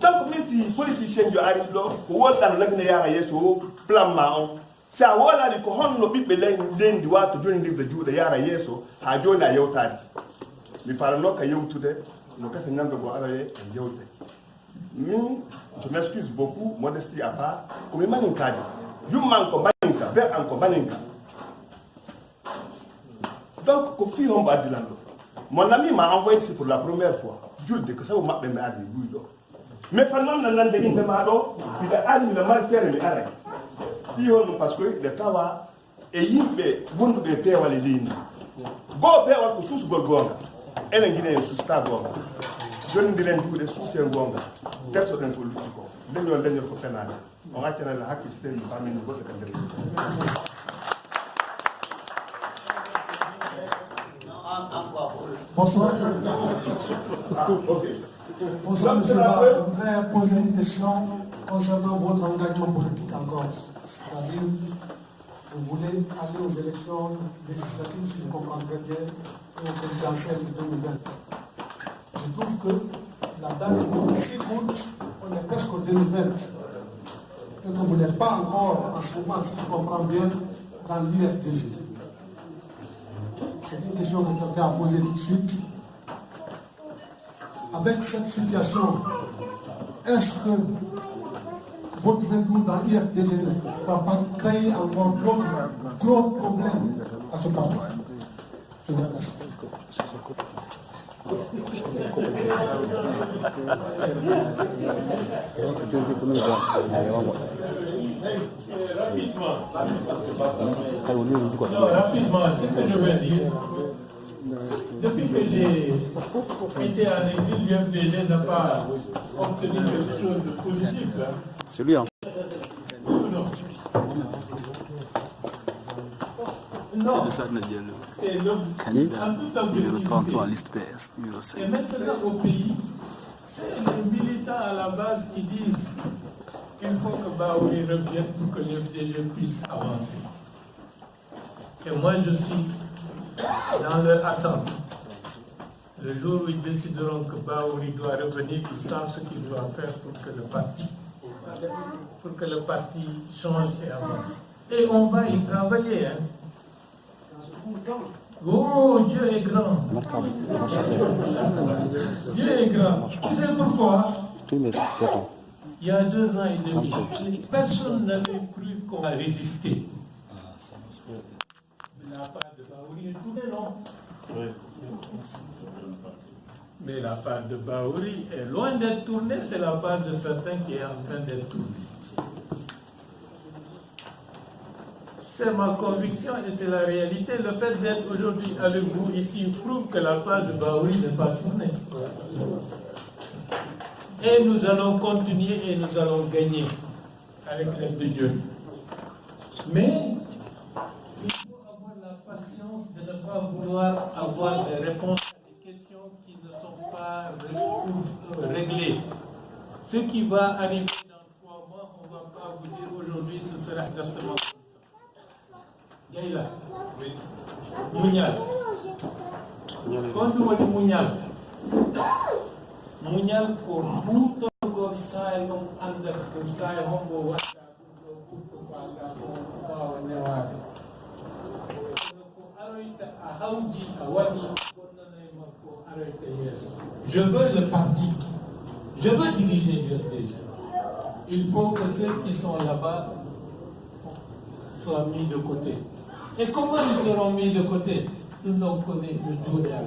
donc min si politicien jo ari ɗo ko woɗɗano lagine yaha yeeso o plan ma on sa wolani ko honno ɓiɓɓe leydi wawata jonnodirde juuɗe yara yeeso ha joni a yewtani mi fala no ka yewtude no kasa ñambe go araye en yewte min je m'excuse beaucoup, modestie à part, comme il m'a dit, Yumman ko baninka, ver an ko baninka. Donc, ko fi on va dire là. Mon ami m'a envoyé ici pour la première fois. Dieu de que ça vous m'a bien adi buido. Mais pendant nan de inde ma do, il a ali le mal faire mais ara. Fi on parce que le tawa e yimbe bundu be pe wala lini. Go be wa ko sus go gonga. Elen gine sus ta gonga. Joni di len juude sus en gonga. Texte den ko lutti ko. Dañu ko fenade. On va tenir la hack système de famille nouveau de Kandé. Bonsoir. Bonsoir, monsieur Ba. Je voudrais poser une question concernant votre engagement politique en Corse. C'est-à-dire, vous voulez aller aux élections législatives, si je comprends très bien, et aux présidentielles de 2020. Je trouve que la date est si courte, on est presque au 2020. Et que vous n'êtes pas encore, en ce moment, si je comprends bien, dans l'IFDG. C'est une question que quelqu'un a posée tout de suite. Avec cette situation, est-ce que votre retour dans l'IFDG ne va pas créer encore d'autres gros problèmes à ce parti? Je vous remercie. Rapidement, ce que je veux dire, depuis que j'ai été en exil, l'UFDG n'a pas obtenu quelque chose de positif. C'est lui, hein? Non, c'est le Khalid, en toute numéro objectivité. 33, liste PS, numéro 5. Et maintenant au pays, c'est les militants à la base qui disent qu'il faut que Baouri revienne pour que l'UFDG puisse avancer. Et moi je suis dans leur attente. Le jour où ils décideront que Baouri doit revenir, ils savent ce qu'ils doivent faire pour que le parti change et avance. Et on va y travailler. Hein. Oh, Dieu est grand. Dieu est grand. Tu sais pourquoi? Il y a 2 ans et demi, personne n'avait cru qu'on a résisté. La part de Baouri est tournée, non? Mais la part de Baouri est loin d'être tournée, c'est la part de certains qui est en train d'être tournée. C'est ma conviction et c'est la réalité. Le fait d'être aujourd'hui avec vous ici prouve que la part de Baouri n'est pas tournée. Et nous allons continuer et nous allons gagner avec l'aide de Dieu. Mais il faut avoir la patience de ne pas vouloir avoir des réponses à des questions qui ne sont pas réglées. Ce qui va arriver dans 3 mois, on ne va pas vous dire aujourd'hui ce sera exactement comme ça. Gaïla, Mounial. Quand on dit Mounial, Mounial pour tout le saay on ànd ak saay on boo waxtaan pour ko faaga faawa newaade ko aroyta a hawji a waɗi gonnanay makko aroyta yeeso. Je veux le parti, je veux diriger l'UFDG. Il faut que ceux qui sont là-bas soient mis de côté. Et comment ils seront mis de côté? Nous n'en connaissons le douanier.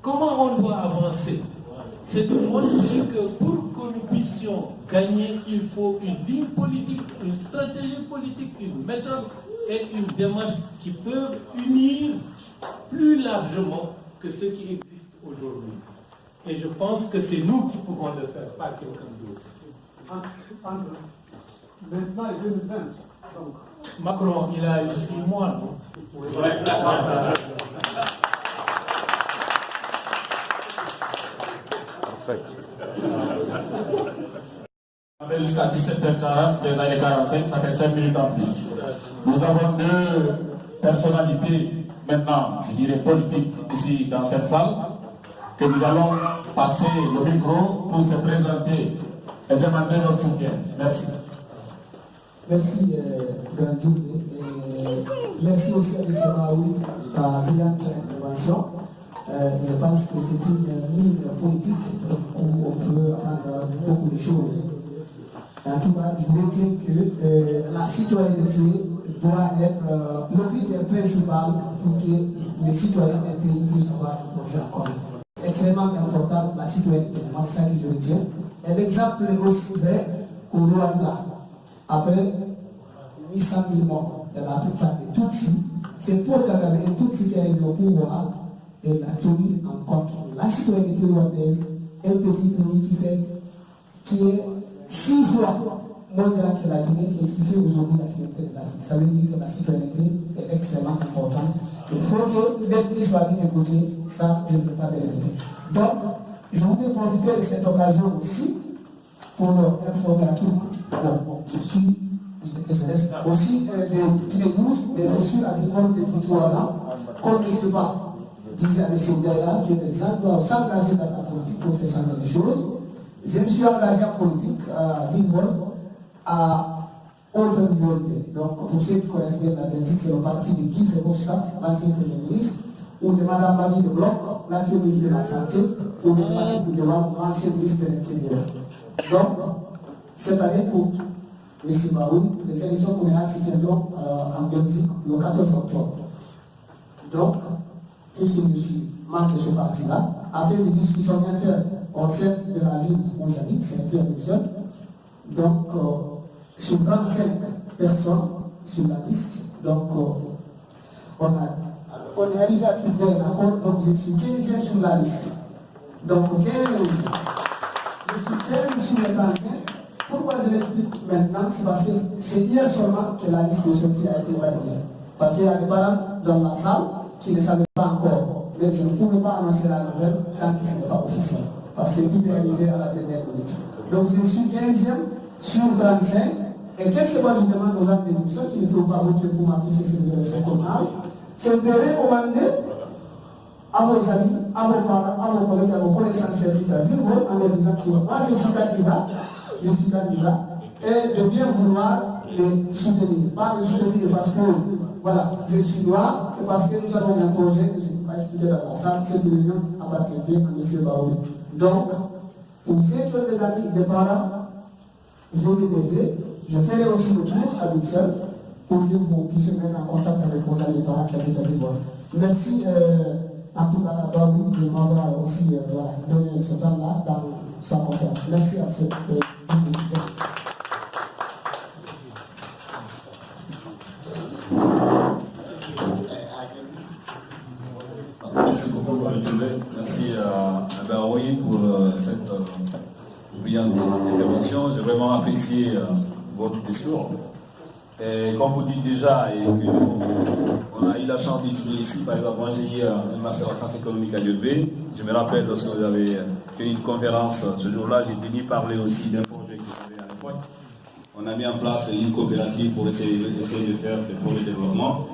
Comment on doit avancer? C'est de montrer que pour que nous puissions gagner, il faut une ligne politique, une stratégie politique, une méthode et une démarche qui peuvent unir plus largement que ce qui existe aujourd'hui. Et je pense que c'est nous qui pouvons le faire, pas quelqu'un d'autre. Maintenant, il 2020. Donc. Macron, il a eu 6 mois, non? Jusqu'à 17h40 des années 45, ça fait 5 minutes en plus. Nous avons 2 personnalités maintenant, je dirais politiques, ici dans cette salle, que nous allons passer le micro pour se présenter et demander notre soutien. Merci. Merci, Grand Jude. Merci aussi à M. Maoui par brillante intervention. je pense que c'est une ligne politique où on peut apprendre beaucoup de choses. En tout cas, je voulais dire que la citoyenneté doit être le critère principal pour que les citoyens d'un pays puissent avoir un projet en commun. C'est extrêmement important la citoyenneté, moi c'est ça que je veux dire. Et l'exemple est aussi vrai qu'au Rwanda, après 800 000 morts de la plupart des Tutsis, c'est Paul Kagame et Tutsis qui arrivent au pouvoir et l'a tenu en compte. La citoyenneté rwandaise est un petit pays qui est 6 fois moins grand que la Guinée et qui fait aujourd'hui la fierté de l'Afrique. Ça veut dire que la citoyenneté est extrêmement importante. Il faut que l'ethnie soit bien écoutée, ça je ne peux pas le répéter. Donc, je voudrais profiter de cette occasion aussi pour informer à tout le monde. Aussi des news, mais je suis agricole depuis 3 ans, comme je ne pas disait à M. Diaya que les gens doivent s'engager dans la politique pour faire changer les choses. Je me suis engagé en politique à Vingol, à haute minorité. Donc, pour ceux qui connaissent bien la Belgique, c'est le parti de Guy Verhofstadt, l'ancien Premier ministre, ou de Mme Madi de Bloch, l'ancien ministre de la Santé, ou de l'ancien ministre de l'Intérieur. Donc, cette année, pour M. Baoui, les élections communales se tiendront en Belgique le 14 octobre. Donc, puisque je suis membre de ce parti-là, après des discussions internes au sein de la ville où j'habite, c'est Pierre Wilson. Donc, sur 35 personnes sur la liste, donc on est arrivé à trouver un accord, donc je suis 15e sur la liste. Donc, 15 je suis 15 sur les 35. Pourquoi je l'explique maintenant? C'est parce que c'est hier seulement que la liste de sortie a été validée. Parce qu'il y a des parents dans la salle qui ne savaient pas encore. Mais je ne pouvais pas annoncer la nouvelle tant que ce n'est pas officiel. Parce que tout est arrivé à la dernière minute. Donc je suis 15e sur 35. Et qu'est-ce que moi je demande aux administrations qui ne peuvent pas voter pour m'afficher ces élections communales? C'est de recommander à vos amis, à vos parents, à vos collègues, à vos connaissances qui habitent à Villebourg, en leur disant que moi je suis candidat, et de bien vouloir les soutenir. Pas les soutenir parce que, voilà, je suis noir, c'est parce que nous avons un projet que je ne peux pas expliquer dans la salle, cette réunion appartient bien à M. Baoui. Donc, pour ceux qui ont des amis, des parents, veuillez m'aider. Je ferai aussi le tour à Bruxelles pour que vous puissiez mettre en contact avec vos amis et parents qui habitent à Villebourg. Merci en tout cas à Baoui de m'avoir aussi donné ce temps-là dans sa conférence. Merci à cette Merci beaucoup pour le retrouver. Merci à Baoui pour cette brillante intervention. J'ai vraiment apprécié votre discours. Et comme vous dites déjà, et on a eu la chance d'étudier ici, par exemple, moi j'ai eu un master en sciences économiques à l'UEB. Je me rappelle lorsque vous avez fait une conférence ce jour-là, j'ai venu parler aussi d'un projet que j'avais à l'époque. On a mis en place une coopérative pour essayer de faire pour le développement.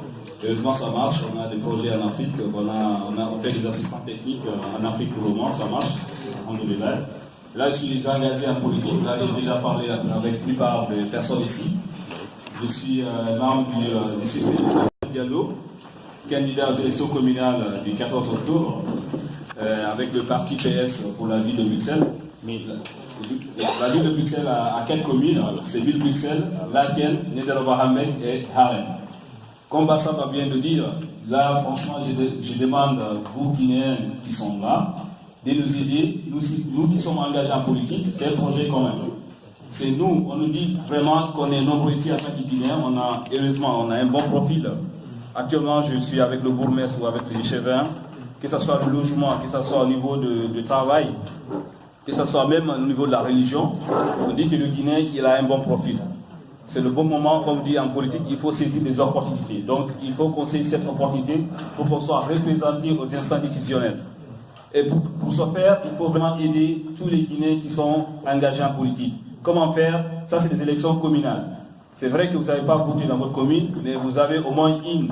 Heureusement, ça marche. On a des projets en Afrique. On fait des assistants techniques en Afrique pour le moment. Ça marche. Alhamdoulilah. Là, je suis engagé en politique. Là, j'ai déjà parlé avec la plupart des personnes ici. Je suis membre du CC Diallo, candidat aux élections communales du 14 octobre, avec le parti PS pour la ville de Bruxelles. La ville de Bruxelles a 4 communes. C'est ville Bruxelles, Laken, Nedermohamed et Harem. Comme Bassam vient de dire, là, franchement, je demande, vous Guinéens qui sont là, de nous aider, nous qui sommes engagés en politique, c'est un projet commun. C'est nous, on nous dit vraiment qu'on est nombreux ici en tant que Guinéens, heureusement, on a un bon profil. Actuellement, je suis avec le bourgmestre ou avec les échevins, que ce soit le logement, que ce soit au niveau du travail, que ce soit même au niveau de la religion, on dit que le Guinéen, il a un bon profil. C'est le bon moment, comme on dit en politique, il faut saisir des opportunités. Donc, il faut qu'on saisisse cette opportunité pour qu'on soit représenté aux instants décisionnels. Et pour ce faire, il faut vraiment aider tous les Guinéens qui sont engagés en politique. Comment faire? Ça, c'est des élections communales. C'est vrai que vous n'avez pas voté dans votre commune, mais vous avez au moins une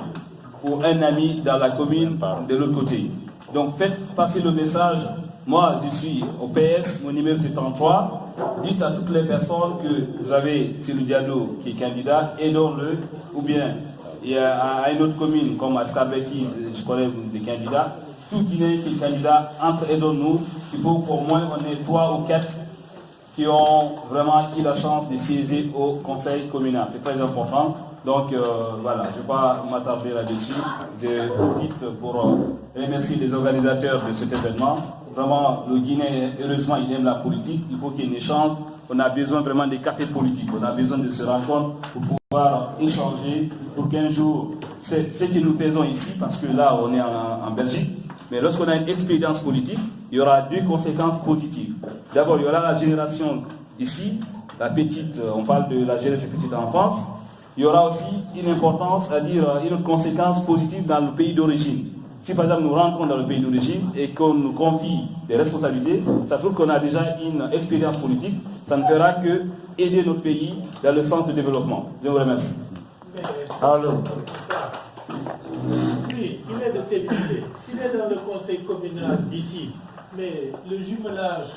ou un ami dans la commune de l'autre côté. Donc, faites passer le message. Moi, je suis au PS, mon numéro c'est 33. Dites à toutes les personnes que vous avez Cyril Diallo qui est candidat, aidons-le. Ou bien, il y a une autre commune, comme à Skarbeti, je connais des candidats. tout Guinéen qui est candidat, entre aidons-nous. Il faut qu'au moins on ait 3 ou 4 qui ont vraiment eu la chance de siéger au conseil communal. C'est très important. Donc voilà, je ne vais pas m'attarder là-dessus. Je profite pour remercier les organisateurs de cet événement. Vraiment, le Guinéen, heureusement, il aime la politique. Il faut qu'il y ait une échange. On a besoin vraiment des cafés politiques. On a besoin de se rencontrer pour pouvoir échanger, pour qu'un jour, c'est ce que nous faisons ici, parce que là, on est en Belgique. Mais lorsqu'on a une expérience politique, il y aura 2 conséquences positives. D'abord, il y aura la génération ici, la petite, on parle de la jeunesse petite enfance. Il y aura aussi une importance, c'est-à-dire une conséquence positive dans le pays d'origine. Si par exemple nous rentrons dans le pays d'origine et qu'on nous confie des responsabilités, ça prouve qu'on a déjà une expérience politique. Ça ne fera que aider notre pays dans le sens du développement. Je vous remercie. Alors. Oui, il est de Télévisé. Il est dans le conseil communal d'ici. Mais le jumelage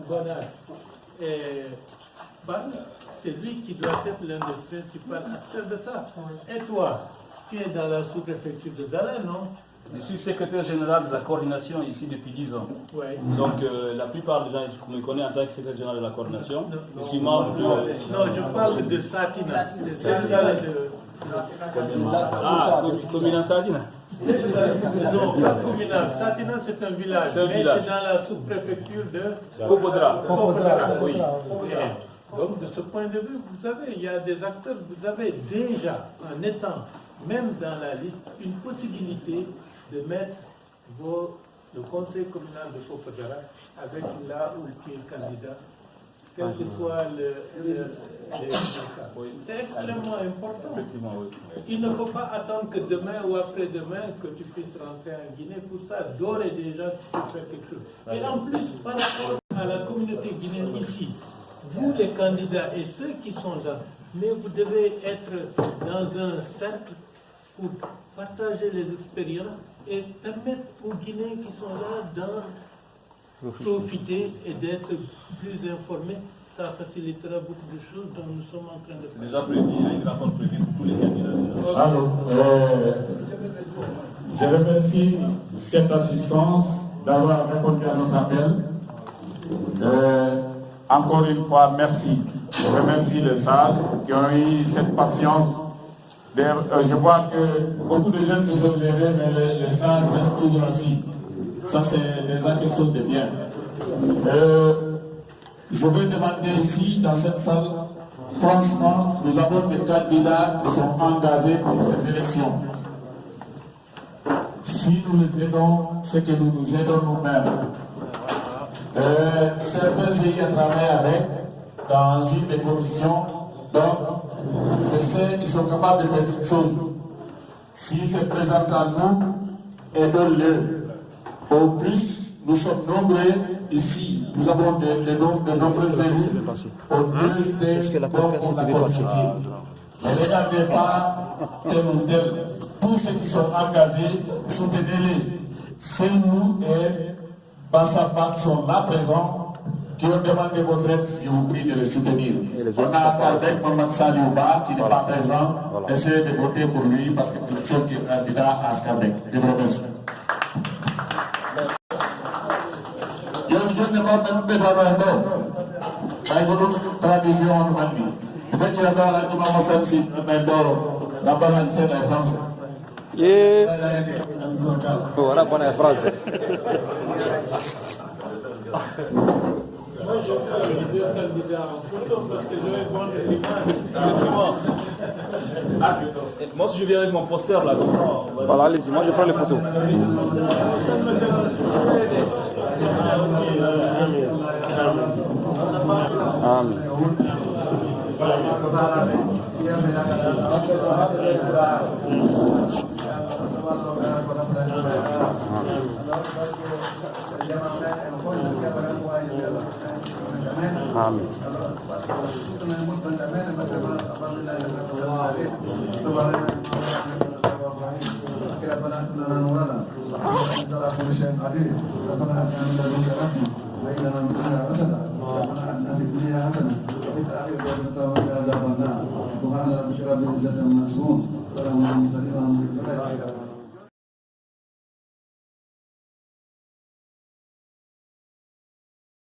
Bonas c'est lui qui doit être l'un des principaux acteurs de ça. Et toi, tu es dans la sous-préfecture de Dalin, non? Je suis secrétaire général de la coordination ici depuis 10 ans. Ouais. Donc la plupart des gens me connaissent en tant que secrétaire général de la coordination. Je suis membre de... Non, je parle de Satina. C'est ça de... Communal Satina. Non, pas communal. Satina, c'est un village. Mais c'est dans la sous-préfecture de... Popodra. Oui. Donc, de ce point de vue, vous savez, il y a des acteurs, vous avez déjà, en étant même dans la liste, une possibilité de mettre le conseil communal de Popodra avec là où tu es candidat, quel que soit le c'est extrêmement important. Effectivement, oui. Il ne faut pas attendre que demain ou après-demain que tu puisses rentrer en Guinée. Pour ça, d'ores et déjà, tu peux faire quelque chose. Et en plus, par rapport à la communauté guinéenne ici, vous les candidats et ceux qui sont là, mais vous devez être dans un cercle pour partager les expériences et permettre aux Guinéens qui sont là d'en profiter et d'être plus informés. Ça facilitera beaucoup de choses dont nous sommes en train de faire. C'est déjà prévu, il y a une rencontre prévue pour tous les candidats. Alors, je remercie cette assistance d'avoir répondu à notre appel. Encore une fois, merci. Je remercie les sages qui ont eu cette patience. Je vois que beaucoup de jeunes se sont levés, mais les sages restent toujours assis. Ça, c'est déjà quelque chose de bien. Je veux demander ici, dans cette salle, franchement, nous avons des candidats qui sont engagés pour ces élections. Si nous les aidons, c'est que nous nous aidons nous-mêmes. Certains pays à travailler avec dans une des commissions, donc je sais qu'ils sont capables de faire quelque chose. S'ils se présentent à nous, aidons-le. Au plus, nous sommes nombreux ici. Nous avons de nombreux élus. Au plus, c'est bon pour la communauté. Ne regardez pas tel ou tel. Tous ceux qui sont engagés, soutenez-les. C'est nous et Bassapa qui sont là présents, qui ont demandé votre aide, je vous prie de les soutenir. On a Askarbek, Mohamed Saliouba, qui n'est pas présent. Essayez de voter pour lui parce que nous sommes candidats à Askarbek. Je vous remercie. Je ne vais pas me faire une tradition en Mali. Je vais dire à la Commission si la banane c'est la France. Voilà, bonne phrase. Moi, je fais les 2 candidats en photo parce que je vais prendre l'image. Moi, si je viens avec mon poster là, comme ça. Voilà, allez-y, moi je prends les photos. Amen. Amin. Amin.